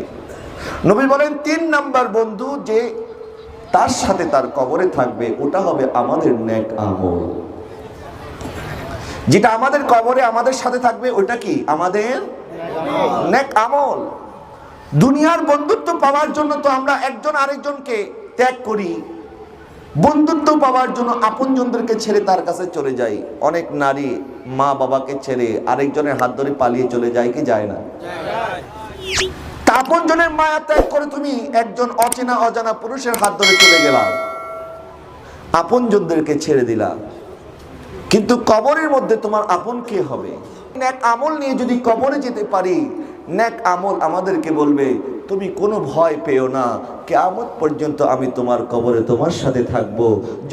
নবী বলেন, 3 নাম্বার বন্ধু যে তার সাথে তার কবরে থাকবে, ওটা হবে আমাদের নেক আমল। যেটা আমাদের কবরে আমাদের সাথে থাকবে, ওটা কি আমাদের নেক আমল। দুনিয়ার বন্ধুত্ব পাওয়ার জন্য তো আমরা একজন আরেকজনকে ত্যাগ করি, বন্ধুত্ব পাওয়ার জন্য আপনজনদেরকে ছেড়ে তার কাছে চলে যাই। অনেক নারী মা বাবাকে ছেড়ে আরেকজনের হাত ধরে পালিয়ে চলে যায় কি যায় না? তা আপনজনের মায়া ত্যাগ করে তুমি একজন অচেনা অজানা পুরুষের হাত ধরে চলে গেলা, আপনজনদেরকে ছেড়ে দিলা, কিন্তু কবরের মধ্যে তোমার আপন কে হবে? নেক আমল নিয়ে যদি কবরে যেতে পারি, নেক আমল আমাদেরকে বলবে, তুমি কোনো ভয় পেও না, কিয়ামত পর্যন্ত আমি তোমার কবরে তোমার সাথে থাকব।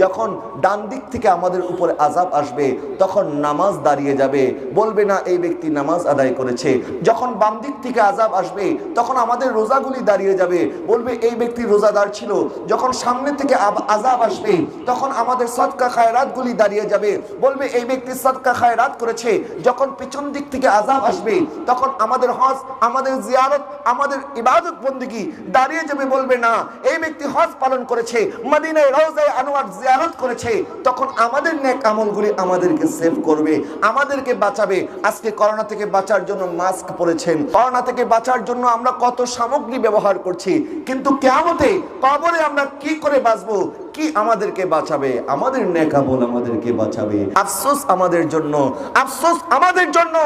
যখন ডান দিক থেকে আমাদের উপরে আযাব আসবে তখন নামাজ দাঁড়িয়ে যাবে, বলবে না এই ব্যক্তি নামাজ আদায় করেছে। যখন বাম দিক থেকে আযাব আসবে তখন আমাদের রোজাগুলি দাঁড়িয়ে যাবে, বলবে এই ব্যক্তি রোজাদার ছিল। যখন সামনে থেকে আযাব আসবে তখন আমাদের সদকা খায়রাতগুলি দাঁড়িয়ে যাবে, বলবে এই ব্যক্তি সদকা খায়রাত করেছে। যখন পিছন দিক থেকে আযাব আসবে তখন আমাদের হজ, আমাদের জিয়ারত, আমাদের ইবাদত বন্দেগী দাঁড়িয়ে যাবে, বলবে না এই ব্যক্তি হজ পালন করেছে, মদিনায় রওজায়ে আনোয়ার জিয়ারত করেছে। তখন আমাদের নেক আমলগুলি আমাদেরকে সেভ করবে, আমাদেরকে বাঁচাবে। আজকে করোনা থেকে বাঁচার জন্য মাস্ক পরেছেন, করোনা থেকে বাঁচার জন্য আমরা কত সামগ্রী ব্যবহার করছি, কিন্তু কিয়ামতে কবরে আমরা কি করে বাঁচবো? কি আমাদেরকে বাঁচাবে? আমাদের নেক আমল আমাদেরকে বাঁচাবে। আফসোস আমাদের জন্য, আফসোস আমাদের জন্য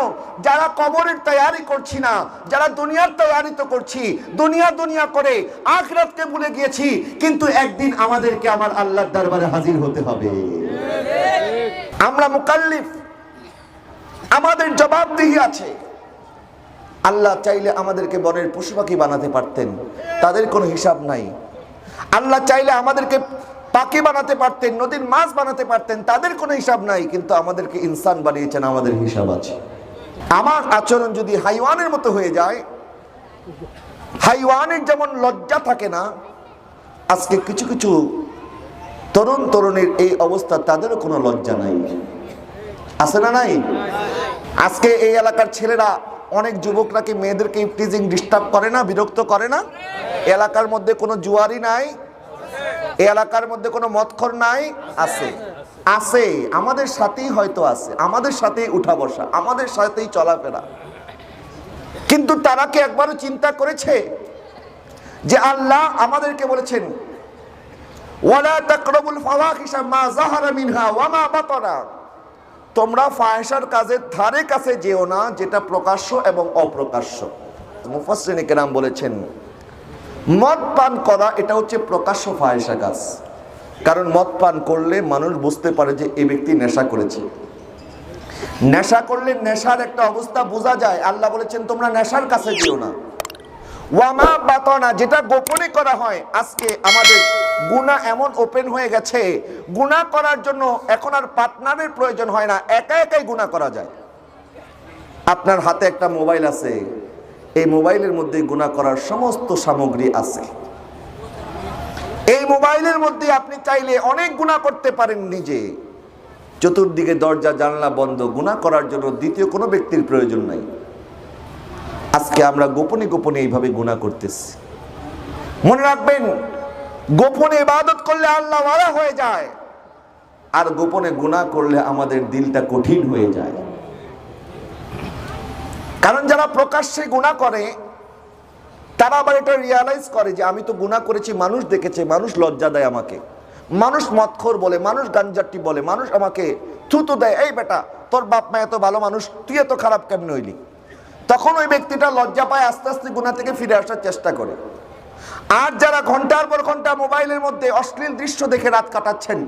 যারা কবরের তৈয়ারি করছি না, যারা দুনিয়ার তৈয়ারি তো করছি, দুনিয়া দুনিয়া করে আখিরাতকে ভুলে গিয়েছি। কিন্তু একদিন আমাদেরকে আমার আল্লাহর দরবারে হাজির হতে হবে। আমরা মুকাল্লিফ, আমাদের জবাবদিহি আছে। আল্লাহ চাইলে আমাদেরকে বনের পশু পাখি বানাতে পারতেন, তাদের কোনো হিসাব নাই। আল্লাহ চাইলে আমাদেরকে পাখি বানাতে পারতেন, নদীর মাছ বানাতে পারতেন, তাদের কোনো হিসাব নাই। কিন্তু আমাদেরকে ইনসান বানিয়েছেন, আমাদের হিসাব আছে। আমার আচরণ যদি হাইওয়ানের মতো হয়ে যায়, হাইওয়ানের যেমন লজ্জা থাকে না, আজকে কিছু কিছু তরুণ তরুণীর এই অবস্থা, তাদেরও কোনো লজ্জা নাই। আছে না নাই? আজকে এই এলাকার ছেলেরা, অনেক যুবকরা কি মেয়েদেরকে ইফটিজিং ডিস্টার্ব করে না, বিরক্ত করে না? এলাকার মধ্যে কোনো জুয়ারি নাই, এলাকার মধ্যে কোনো মদখোর নাই? আছে, আছে, আমাদের সাথেই হয়তো আছে, আমাদের সাথেই উঠা বসা, আমাদের সাথেই চলাফেরা। কিন্তু তারা কি একবারও চিন্তা করেছে যে আল্লাহ আমাদেরকে বলেছেন ওয়ালা তাকরাবুল ফাওয়াহিশা মা যাহারা মিনহা ওয়া মা বাতানা, তোমরা ফাহিশার কাজের ধারে কাছে যেও না, যেটা প্রকাশ্য এবং অপ্রকাশ্য। মুফাসসিরিনে কেরাম বলেছেন মদ পান করা এটা হচ্ছে প্রকাশ্য ফাহিশা কাজ, কারণ মদ পান করলে মানুষ বুঝতে পারে যে এই ব্যক্তি নেশা করেছে। নেশা করলে নেশার একটা অবস্থা বোঝা যায়। আল্লাহ বলেছেন তোমরা নেশার কাছে যেও না। ওয়ামা বাতানা, যেটা গোপনে করা হয়। আজকে আমাদের গুনাহ এমন ওপেন হয়ে গেছে, গুনাহ করার জন্য এখন আর পার্টনারের প্রয়োজন হয় না, একা একাই গুনাহ করা যায়। আপনার হাতে একটা মোবাইল আছে, এই মোবাইলের মধ্যে গুনাহ করার সমস্ত সামগ্রী আছে। এই মোবাইলের মধ্যে আপনি চাইলে অনেক গুনাহ করতে পারেন নিজে। চতুর্দিকে দরজা জানলা বন্ধ, গুনাহ করার জন্য দ্বিতীয় কোনো ব্যক্তির প্রয়োজন নাই। আজকে আমরা গোপনে গোপনে এইভাবে গুনাহ করতেছি। মনে রাখবেন, গোপনে ইবাদত করলে আল্লাহ ওয়ালা হয়ে যায়, আর গোপনে গুনাহ করলে আমাদের দিলটা কঠিন হয়ে যায়। কারণ যারা প্রকাশ্যে গুনাহ করে তারা আবার এটা রিয়ালাইজ করে যে আমি তো গুনাহ করেছি, মানুষ দেখেছে, মানুষ লজ্জা দেয় আমাকে, মানুষ মদখোর বলে, মানুষ গাঞ্জাটি বলে, মানুষ আমাকে থুতু দেয়, এই বেটা তোর বাপ মা এত ভালো মানুষ, তুই এত খারাপ কেমন হইলি? তখন ওই ব্যক্তিটা লজ্জা পায়, আস্তে আস্তে গুনাহ থেকে ফিরে আসার চেষ্টা করে। আর যারা ঘন্টার পর ঘন্টা মোবাইলের মধ্যে অশ্লীল দৃশ্য দেখে রাত কাটাচ্ছেন,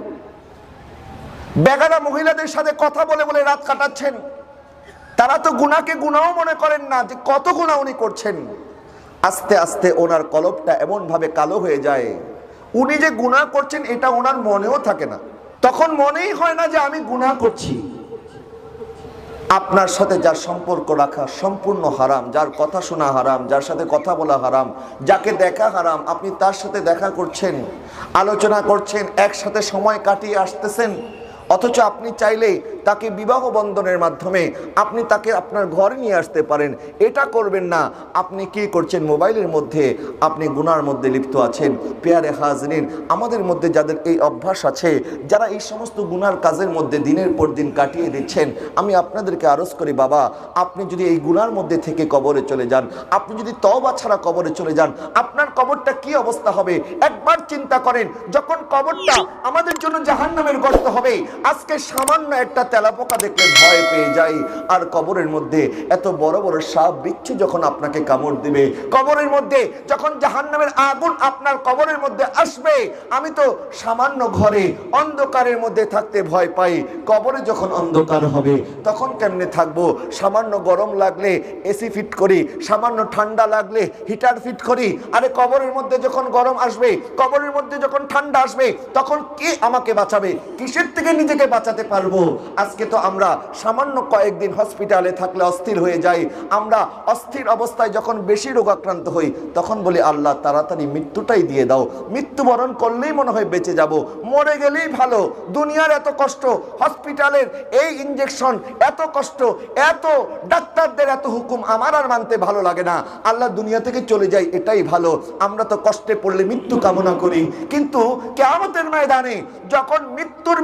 বেগানা মহিলাদের সাথে কথা বলে বলে রাত কাটাচ্ছেন, তারা তো গুনাহকে গুনাহও মনে করেন না যে কত গুনাহ উনি করছেন। আস্তে আস্তে ওনার কলবটা এমন ভাবে কালো হয়ে যায়, উনি যে গুনাহ করছেন এটা ওনার মনেও থাকে না। তখন মনেই হয় না যে আমি গুনাহ করছি। আপনার সাথে যার সম্পর্ক রাখা সম্পূর্ণ হারাম, যার কথা শোনা হারাম, যার সাথে কথা বলা হারাম, যাকে দেখা হারাম, আপনি তার সাথে দেখা করছেন, আলোচনা করছেন, একসাথে সময় কাটিয়ে আসতেছেন, অথচ আপনি চাইলে তাকে বিবাহ বন্ধনের মাধ্যমে আপনি তাকে আপনার ঘরে নিয়ে আসতে পারেন। এটা করবেন না। আপনি কি করছেন? মোবাইলের মধ্যে আপনি গুনার মধ্যে লিপ্ত আছেন। পেয়ারে হাজরিন, আমাদের মধ্যে যাদের এই অভ্যাস আছে, যারা এই সমস্ত গুনার কাজের মধ্যে দিনের পর দিন কাটিয়ে দিচ্ছেন, আমি আপনাদেরকে আরজ করি, বাবা আপনি যদি এই গুনার মধ্যে থেকে কবরে চলে যান, আপনি যদি তওবা ছাড়া কবরে চলে যান, আপনার কবরটা কি অবস্থা হবে একবার চিন্তা করেন। যখন কবরটা আমাদের জন্য জাহান্নামের গর্ত হবে, আজকে সামান্য একটা তেলাপোকা দেখলে ভয় পেয়ে যাই, আর কবরের মধ্যে এত বড় বড় সাপ বিচ্ছু যখন আপনাকে কামড় দিবে, কবরের মধ্যে যখন জাহান্নামের আগুন আপনার কবরের মধ্যে আসবে, আমি তো সামান্য ঘরে অন্ধকারের মধ্যে থাকতে ভয় পাই, কবরে যখন অন্ধকার হবে তখন কেমনে থাকবো? সামান্য গরম লাগলে এসি ফিট করি, সামান্য ঠান্ডা লাগলে হিটার ফিট করি। আরে কবরের মধ্যে যখন গরম আসবে, কবরের মধ্যে যখন ঠান্ডা আসবে, তখন কে আমাকে বাঁচাবে? কিসের থেকে নিজেকে বাঁচাতে পারবো? আজকে তো আমরা সামান্য কয়েকদিন হসপিটালে থাকলে অস্থির হয়ে যাই। আমরা অস্থির অবস্থায় যখন বেশি রোগাক্রান্ত হই তখন বলি আল্লাহ তাড়াতাড়ি মৃত্যুটাই দিয়ে দাও, মৃত্যুবরণ করলেই মনে হয় বেঁচে যাব, মরে গেলেই ভালো। দুনিয়ার এত কষ্ট, হসপিটালের এই ইনজেকশন, এত কষ্ট, এত ডাক্তারদের এত হুকুম আমার আর মানতে ভালো লাগে না, আল্লাহ দুনিয়া থেকে চলে যাই এটাই ভালো। আমরা তো কষ্টে পড়লে মৃত্যু কামনা করি, কিন্তু কিয়ামতের ময়দানে যখন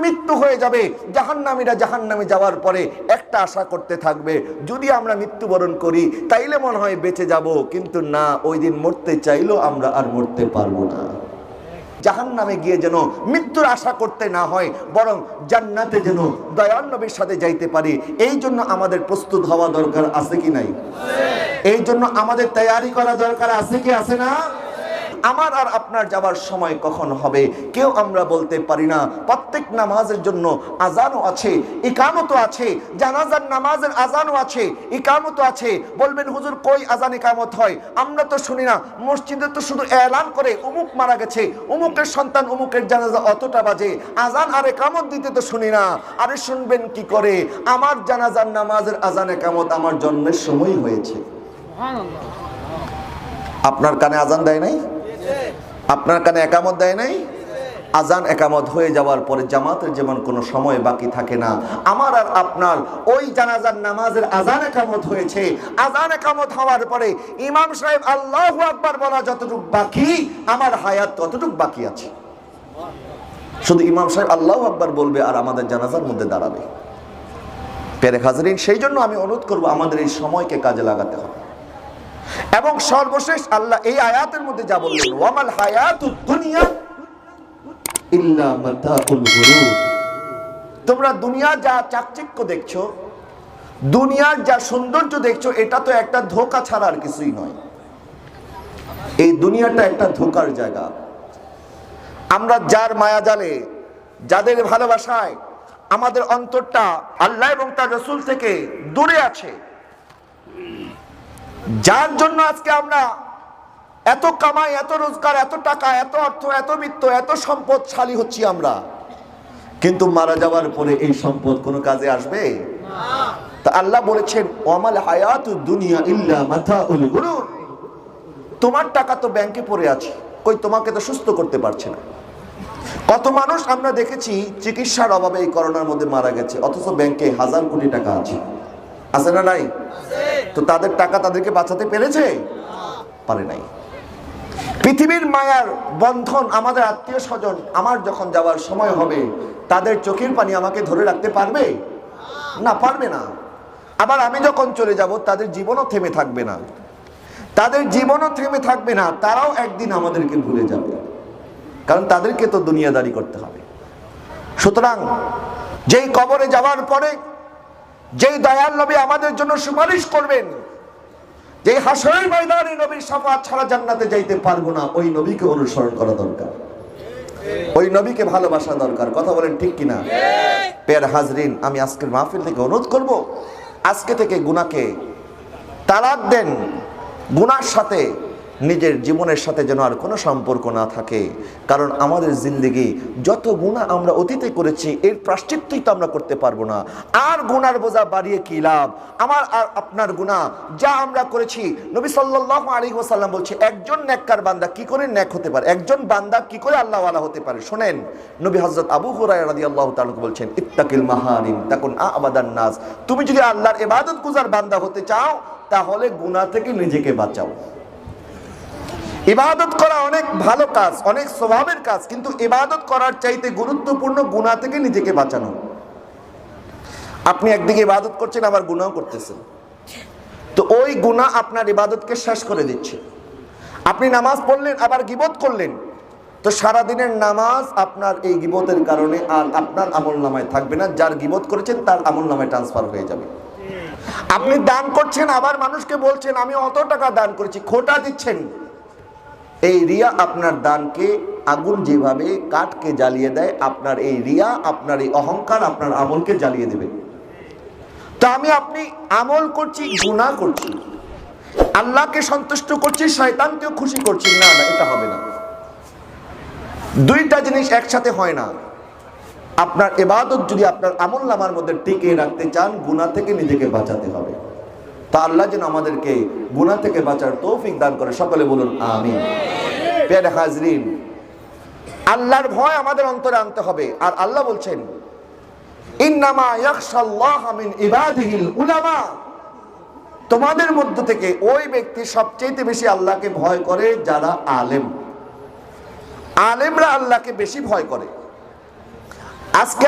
মৃত্যু হয়ে যাবে, জাহান্নামীরা জাহান্নামে যাওয়ার পরে একটা আশা করতে থাকবে, যদি আমরা মৃত্যুবরণ করি তাইলে মনে হয় বেঁচে যাব, কিন্তু না, ওই দিন মরতে চাইলেও আমরা আর মরতে পারবো না। জাহান্নামে গিয়ে যেন মৃত্যুর আশা করতে না হয়, বরং জান্নাতে যেন দয়াল নবীর সাথে যাইতে পারি, এই জন্য আমাদের প্রস্তুত হওয়া দরকার আছে কি নাই? এই জন্য আমাদের তৈরি করা দরকার আছে কি আছে না? আমার আর আপনার যাবার সময় কখন হবে কেউ আমরা বলতে পারি না। প্রত্যেক নামাজের জন্য আজানও আছে, ইকামতও আছে, জানাজার নামাজের আজানও আছে, ইকামতও আছে। বলবেন হুজুর কই আজান ইকামত হয়? আমরা তো শুনি না, মসজিদে তো শুধু এলান করে অমুক মারা গেছে, অমুকের সন্তান অমুকের জানাজা অতটা বাজে, আজান আর ইকামত দিতে তো শুনি না। আরে শুনবেন কি করে? আমার জানাজার নামাজের আজান ইকামত আমার জন্মের সময় হয়েছে। আপনার কানে আজান দেয় নাই? আপনার কানে একামত দেয় নাই? আজান একামত হয়ে যাওয়ার পরে জামাতের যেমন কোনো সময় বাকি থাকে না, আমার আর আপনার ওই জানাজার নামাজের আজান একামত হয়েছে। আজান একামত হওয়ার পরে ইমাম সাহেব আল্লাহু আকবার বলা যতটুকু বাকি, আমার হায়াত ততটুকু বাকি আছে। শুধু ইমাম সাহেব আল্লাহু আকবার বলবে আর আমাদের জানাজার মধ্যে দাঁড়াবে। প্রিয় হাজরিন, সেই জন্য আমি অনুরোধ করব আমাদের এই সময়কে কাজে লাগাতে হবে। এবং সর্বশেষ আল্লাহ এই আয়াতের মধ্যে যা বললেন, ওয়ামাল হায়াতুদ দুনিয়া ইল্লা মাতাউল গুরুর। তোমরা দুনিয়ার যা চাকচিক্য দেখছো, দুনিয়ার যা সৌন্দর্য দেখছো, এটা তো একটা ধোঁকা ছাড়া আর কিছুই নয়। এই দুনিয়াটা একটা ধোঁকার জায়গা। আমরা যার মায়াজালে, যাদের ভালোবাসায় আমাদের অন্তরটা আল্লাহ এবং তার রাসূল থেকে দূরে আছে, যার জন্য আজকে আমরা এত কামাই, এত রোজগার, এত টাকা, এত অর্থ, এত বিত্ত, এত সম্পদশালী হচ্ছি আমরা, কিন্তু মারা যাওয়ার পরে এই সম্পদ কোনো কাজে আসবে না। তা আল্লাহ বলেছেন ওয়ামাল হায়াতুদ দুনিয়া ইল্লা মাতাউল গুরুর। তোমার টাকা তো ব্যাংকে পড়ে আছে, কই তোমাকে তো সুস্থ করতে পারছে না। কত মানুষ আমরা দেখেছি চিকিৎসার অভাবে এই করোনার মধ্যে মারা গেছে, অথচ ব্যাংকে হাজার কোটি টাকা আছে। আছে না নাই? তো তাদের টাকা তাদেরকে বাঁচাতে পেরেছে? পারে নাই। পৃথিবীর মায়ার বন্ধন, আমাদের আত্মীয় স্বজন আমার যখন যাওয়ার সময় হবে, তাদের চোখের পানি আমাকে ধরে রাখতে পারবে না? পারবে না। আবার আমি যখন চলে যাব তাদের জীবনও থেমে থাকবে না, তাদের জীবনও থেমে থাকবে না। তারাও একদিন আমাদেরকে ভুলে যাবে, কারণ তাদেরকে তো দুনিয়াদারি করতে হবে। সুতরাং যেই কবরে যাওয়ার পরে যেই দয়াল নবী আমাদের জন্য সুপারিশ করবেন, যেই হাসরের ময়দানে নবীর শাফাআত ছাড়া জান্নাতে যাইতে পারবো না, ওই নবীকে অনুসরণ করা দরকার, ওই নবীকে ভালোবাসা দরকার। কথা বলেন ঠিক কিনা? প্রিয় হাজরিন, আমি আজকের মাহফিল থেকে অনুরোধ করব, আজকে থেকে গুনাহকে তালাক দেন। গুনার সাথে নিজের জীবনের সাথে যেন আর কোনো সম্পর্ক না থাকে, কারণ আমাদের জিন্দেগি যত গুনাহ আমরা অতীতে করেছি এর প্রায়শ্চিত্তই তো আমরা করতে পারবো না। আর গুনার বোঝা বাড়িয়ে কি লাভ? আমার আর আপনার গুনাহ যা আমরা করেছি, নবী সাল্লাল্লাহু আলাইহি ওয়াসাল্লাম বলছে একজন নেককার বান্দা কি করে নেক হতে পারে, একজন বান্দা কি করে আল্লাহ ওয়ালা হতে পারে। শুনেন, নবী হযরত আবু হুরায়রা রাদিয়াল্লাহু তাআলা বলছেন ইত্তাকিল মাহারিম তাকুন আবাদান নাস। তুমি যদি আল্লাহর ইবাদত গুজার বান্দা হতে চাও তাহলে গুনাহ থেকে নিজেকে বাঁচাও। ইবাদত করা অনেক ভালো কাজ, অনেক স্বভাবের কাজ, কিন্তু ইবাদত করার চাইতে গুরুত্বপূর্ণ গুনাহ থেকে নিজেকে বাঁচানো। আপনি একদিকে ইবাদত করছেন আবার গুনাহ করতেছেন, তো ওই গুনাহ আপনার ইবাদতকে শেষ করে দিচ্ছে। আপনি নামাজ পড়লেন আবার গীবত করলেন, তো সারাদিনের নামাজ আপনার এই গীবতের কারণে আর আপনার আমলনামায় থাকবে না, যার গীবত করেছেন তার আমলনামায় ট্রান্সফার হয়ে যাবে। আপনি দান করছেন, আবার মানুষকে বলছেন আমি অত টাকা দান করেছি, খোটা দিচ্ছেন। এই রিয়া আপনার দানকে আগুন যেভাবে কাঠকে জ্বালিয়ে দেয়, আপনার এই রিয়া, আপনার এই অহংকার আপনার আমলকে জ্বালিয়ে দেবে। তা আপনি আমল করছি, গুনাহ করছি, আল্লাহকে সন্তুষ্ট করছি, শয়তানকেও খুশি করছি, না না, এটা হবে না। দুইটা জিনিস একসাথে হয় না। আপনার ইবাদত যদি আপনার আমলনামার মধ্যে টিকিয়ে রাখতে চান, গুনাহ থেকে নিজেকে বাঁচাতে হবে। তা আল্লাহ যেন আমাদেরকে গুনাহ থেকে বাঁচার তৌফিক দান করে, সকলে বলুন আমিন। প্রিয় হাজরিন, আল্লাহর ভয় আমাদের অন্তরে আনতে হবে। আর আল্লাহ বলছেন ইন্নামা ইয়াখশাল্লাহা মিন ইবাদিহিল উলামা, তোমাদের মধ্য থেকে ওই ব্যক্তি সবচেয়ে বেশি আল্লাহকে ভয় করে যারা আলেম। আলেমরা আল্লাহকে বেশি ভয় করে। আজকে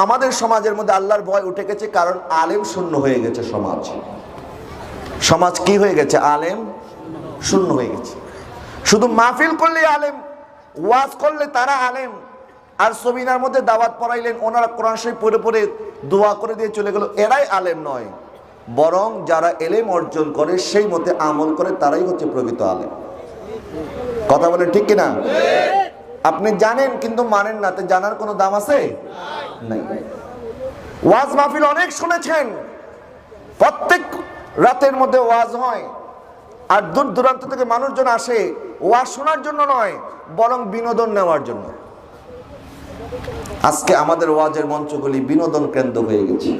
আমাদের সমাজের মধ্যে আল্লাহর ভয় উঠে গেছে, কারণ আলেম শূন্য হয়ে গেছে। সমাজ কি হয়ে গেছে? আলেম শূন্য হয়ে গেছে। শুধু মাহফিল করলে আলেম, ওয়াজ করলে তারা আলেম, আর সবিনার মধ্যে দাওয়াত পড়াইলেন, ওনারা কোরআন শরীফ পড়ে পড়ে দোয়া করে দিয়ে চলে গেল, এরাই আলেম নয়। বরং যারা এলেম অর্জন করে সেই মতে আমল করে তারাই হচ্ছে প্রকৃত আলেম। কথা বলে ঠিক কিনা? আপনি জানেন কিন্তু মানেন না, তো জানার কোনো দাম আছে? নাই। ওয়াজ মাহফিল অনেক শুনেছেন, প্রত্যেক রাতের মধ্যে ওয়াজ হয়, আর দূর দূরান্ত থেকে মানুষজন আসে ওয়াজ শোনার জন্য নয়, বরং বিনোদন নেওয়ার জন্য। আজকে আমাদের ওয়াজের মঞ্চগুলি বিনোদন কেন্দ্র হয়ে গেছে।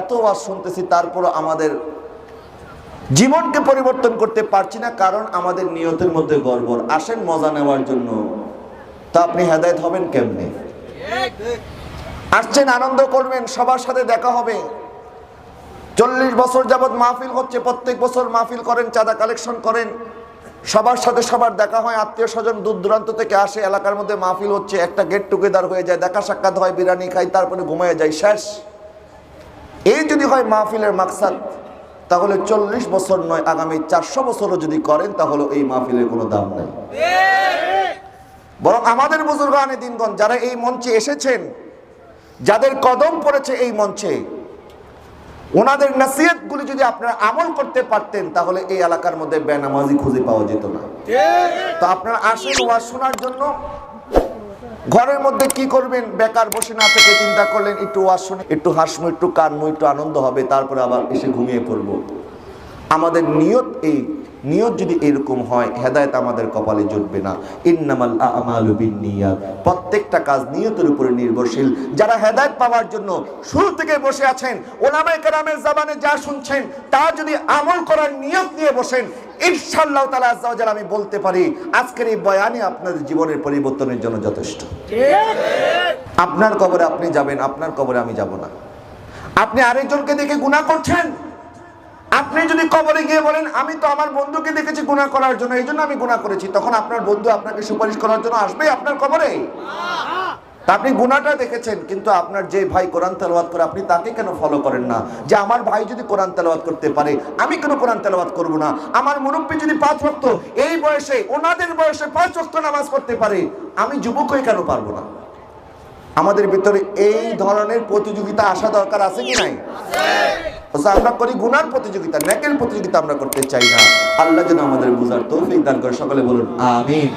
এত ওয়াজ শুনতেছি, তারপর আমাদের জীবনকে পরিবর্তন করতে পারছি না, কারণ আমাদের নিয়তের মধ্যে গড়বড়। আসেন মজা নেওয়ার জন্য, তা আপনি হেদায়েত হবেন কেমনে? আসছেন আনন্দ করবেন, সবার সাথে দেখা হবে। 40 বছর যাবৎ মাহফিল হচ্ছে, প্রত্যেক বছর মাহফিল করেন, চাঁদা কালেকশন করেন, সবার সাথে সবার দেখা হয়, আত্মীয় স্বজন দূর দূরান্ত থেকে আসে, এলাকার মধ্যে মাহফিল হচ্ছে, একটা গেট টুগেদার হয়ে যায়, দেখা সাক্ষাৎ হয়, বিরিয়ানি খাই, তারপরে ঘুমিয়ে যায়, শেষ। এই যদি হয় মাহফিলের মাকসাদ, তাহলে 40 বছর নয়, আগামী 400 বছরও যদি করেন, তাহলে এই মাহফিলের কোনো দাম নাই। বরং আমাদের বুজুর্গানে দিনগণ যারা এই মঞ্চে এসেছেন, যাদের কদম পড়েছে এই মঞ্চে, ওনাদের নসিহতগুলি যদি আপনারা আমল করতে পারতেন, তাহলে এই এলাকার মধ্যে বেনামাজি খুঁজে পাওয়া যেত না। তো আপনারা আসেন ওয়াজ শোনার জন্য। ঘরের মধ্যে কি করবেন, বেকার বসে না থেকে চিন্তা করলেন একটু ওয়াজ শুনে, একটু হাসমু, একটু কানমু, একটু আনন্দ হবে, তারপরে আবার এসে ঘুমিয়ে পড়বো। আমাদের নিয়ত যদি এরকম হয়, হেদায়েত আমাদের কপালে জুটবে না। ইন্নামাল আমালু বিন্নিয়াত, প্রত্যেকটা কাজ নিয়তের উপরে নির্ভরশীল। যারা হেদায়েত পাওয়ার জন্য শুরু থেকে বসে আছেন, ওলামায়ে কেরামের জবানে যা শুনছেন তা যদি আমল করার নিয়ত নিয়ে বসেন, ইনশাআল্লাহ তাআলা আজ্জা ওয়া জাল্লা আমি বলতে পারি আজকের এই বয়ানই আপনাদের জীবনের পরিবর্তনের জন্য যথেষ্ট। আপনার কবরে আপনি যাবেন, আপনার কবরে আমি যাব না। আপনি আরেকজনকে দেখে গুনাহ করছেন, আপনি যদি কবরে গিয়ে বলেন আমি তো আমার বন্ধুকে দেখেছি গুনাহ করার জন্য, এই জন্য আমি গুনাহ করেছি, তখন আপনার বন্ধু আপনাকে সুপারিশ করার জন্য আসবে আপনার কবরে? তা আপনি গুনাহটা দেখেছেন, কিন্তু আপনার যে ভাই কোরআন তেলাওয়াত করে আপনি তাকে কেন ফলো করেন না? যে আমার ভাই যদি কোরআন তেলাওয়াত করতে পারে, আমি কেন কোরআন তেলাওয়াত করব না? আমার মুরব্বি যদি 5 ওয়াক্ত এই বয়সে, ওনাদের বয়সে 5 ওয়াক্ত নামাজ পড়তে পারে, আমি যুবক হয়ে কেন পারবো না? আমাদের ভিতরে এই ধরনের প্রতিযোগিতা আসা দরকার আছে কি নাই? আমরা করি গুনার প্রতিযোগিতা, নেকের প্রতিযোগিতা আমরা করতে চাই না। আল্লাহ যেন আমাদের বুঝার তৌফিক দান করে, সকলে বলুন আমিন।